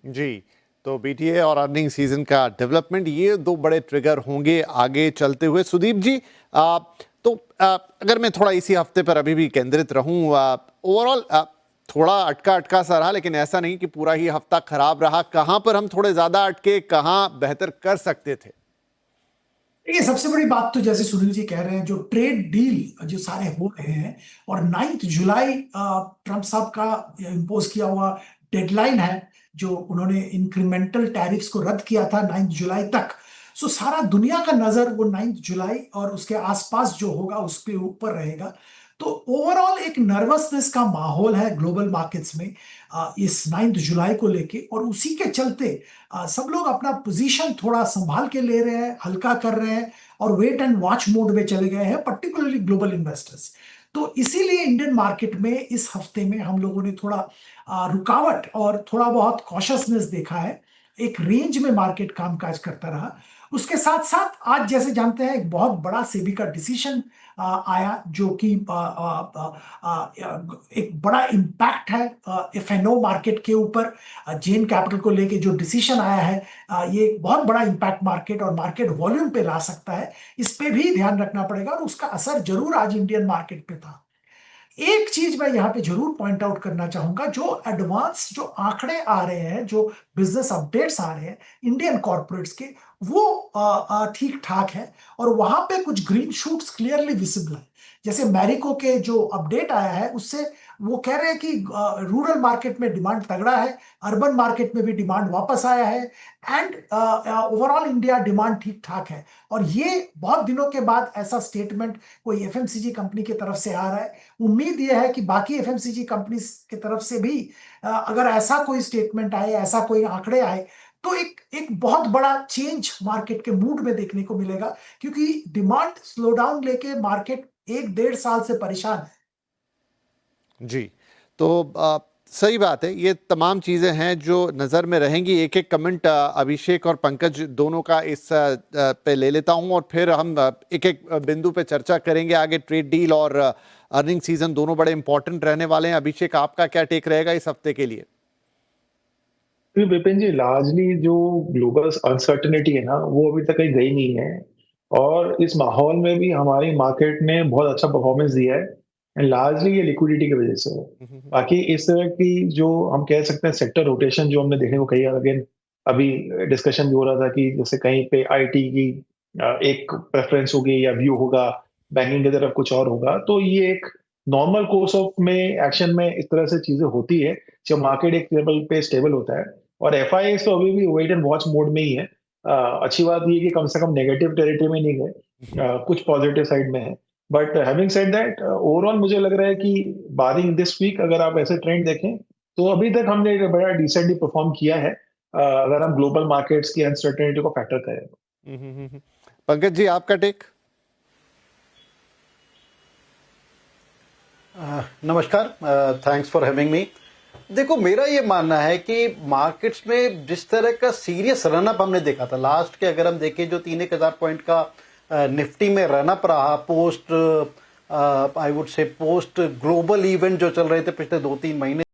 जी, तो बीटीए और earning season का डेवलपमेंट, ये दो बड़े ट्रिगर होंगे आगे चलते हुए। सुदीप जी, तो अगर मैं थोड़ा इसी हफ्ते पर अभी भी केंद्रित रहूं, ओवरऑल थोड़ा अटका अटका सा रहा, लेकिन ऐसा नहीं कि पूरा ही हफ्ता खराब रहा। कहां पर हम थोड़े ज्यादा अटके, कहां बेहतर कर सकते थे? देखिए, सबसे बड़ी बात तो जैसे सुनील जी कह रहे हैं, जो ट्रेड डील जो सारे हो रहे हैं, और 9 जुलाई ट्रंप साहब का इम्पोज किया हुआ डेडलाइन है, जो उन्होंने इंक्रीमेंटल टैरिफ्स को रद्द किया था 9 जुलाई तक। सो सारा दुनिया का नजर वो 9 जुलाई और उसके आसपास जो होगा उस पे ऊपर रहेगा। तो ओवरऑल एक नर्वसनेस का माहौल है ग्लोबल मार्केट्स में इस 9 जुलाई को लेके, और उसी के चलते सब लोग अपना पोजीशन थोड़ा संभाल के ले रहे हैं, हल्का कर रहे हैं, और वेट एंड वॉच मोड में चले गए हैं, पर्टिकुलरली ग्लोबल इन्वेस्टर्स। तो इसीलिए इंडियन मार्केट में इस हफ्ते में हम लोगों ने थोड़ा रुकावट और थोड़ा बहुत कॉशसनेस देखा है। एक रेंज में मार्केट कामकाज करता रहा। उसके साथ साथ आज जैसे जानते हैं, एक बहुत बड़ा सेबी का डिसीजन आया, जो कि एक बड़ा इम्पैक्ट है एफएनओ मार्केट के ऊपर। जेन कैपिटल को लेके जो डिसीजन आया है, ये एक बहुत बड़ा इम्पैक्ट मार्केट और मार्केट वॉल्यूम पे ला सकता है। इस पे भी ध्यान रखना पड़ेगा, और उसका असर जरूर आज इंडियन मार्केट पे था। एक चीज मैं यहां पे जरूर पॉइंट आउट करना चाहूंगा, जो एडवांस जो आंकड़े आ रहे हैं, जो बिजनेस अपडेट्स आ रहे हैं इंडियन कॉर्पोरेट्स के, वो ठीक ठाक है, और वहां पे कुछ ग्रीन शूट्स क्लियरली विजिबल है। जैसे मैरिको के जो अपडेट आया है, उससे वो कह रहे हैं कि रूरल मार्केट में डिमांड तगड़ा है, अर्बन मार्केट में भी डिमांड वापस आया है, एंड ओवरऑल इंडिया डिमांड ठीक ठाक है। और ये बहुत दिनों के बाद ऐसा स्टेटमेंट कोई एफएमसीजी कंपनी की तरफ से आ रहा है। उम्मीद यह है कि बाकी एफएमसीजी कंपनी की तरफ से भी अगर ऐसा कोई स्टेटमेंट आए, ऐसा कोई आंकड़े आए, तो एक एक बहुत बड़ा चेंज मार्केट के मूड में देखने को मिलेगा, क्योंकि डिमांड स्लोडाउन लेके मार्केट 1-1.5 साल से परेशान है। जी, तो सही बात है। ये तमाम चीज़ें हैं जो नज़र में रहेंगी। एक एक कमेंट अभिषेक और पंकज दोनों का इस पे ले लेता हूं, और फिर हम एक एक बिंदु पे चर्चा करेंगे आगे। ट्रेड डील और अर्निंग सीजन दोनों बड़े इंपॉर्टेंट रहने वाले हैं। अभिषेक, आपका क्या टेक रहेगा इस हफ्ते के लिए? विपिन जी, लार्जली जो ग्लोबल अनसर्टेनिटी है ना, वो अभी तक कहीं गई नहीं है। और इस माहौल में भी हमारी मार्केट ने बहुत अच्छा परफॉर्मेंस दिया है, एंड लार्जली ये लिक्विडिटी की वजह से है। बाकी इस तरह की जो हम कह सकते हैं सेक्टर रोटेशन जो हमने देखने को कही, अगेन अभी डिस्कशन भी हो रहा था कि जैसे कहीं पे आईटी की एक प्रेफरेंस होगी या व्यू होगा, बैंकिंग की तरफ कुछ और होगा। तो ये एक नॉर्मल कोर्स ऑफ में एक्शन में इस तरह से चीजें होती है जब मार्केट एक लेवल पे स्टेबल होता है। और एफआईआई तो अभी भी वेट एंड वॉच मोड में ही है। अच्छी बात ये कि कम से कम नेगेटिव टेरिटरी में नहीं गए, कुछ पॉजिटिव साइड में है। But having said that, overall मुझे लग रहा है कि बारिंग दिस वीक अगर आप ऐसे ट्रेंड देखें, तो अभी तक हमने एक बड़ा डिसेंटली परफॉर्म किया है, अगर हम ग्लोबल मार्केट्स की अनसर्टेनिटी को फैक्टर करें। पंकज जी, आपका टेक? नमस्कार, थैंक्स फॉर हैविंग मी। देखो, मेरा ये मानना है कि मार्केट्स में जिस तरह का सीरियस रनअप हमने देखा था लास्ट के, अगर हम देखें जो 3-1 हज़ार पॉइंट का निफ्टी में रनअप रहा post, I would say post global event जो चल रहे थे पिछले 2-3 महीने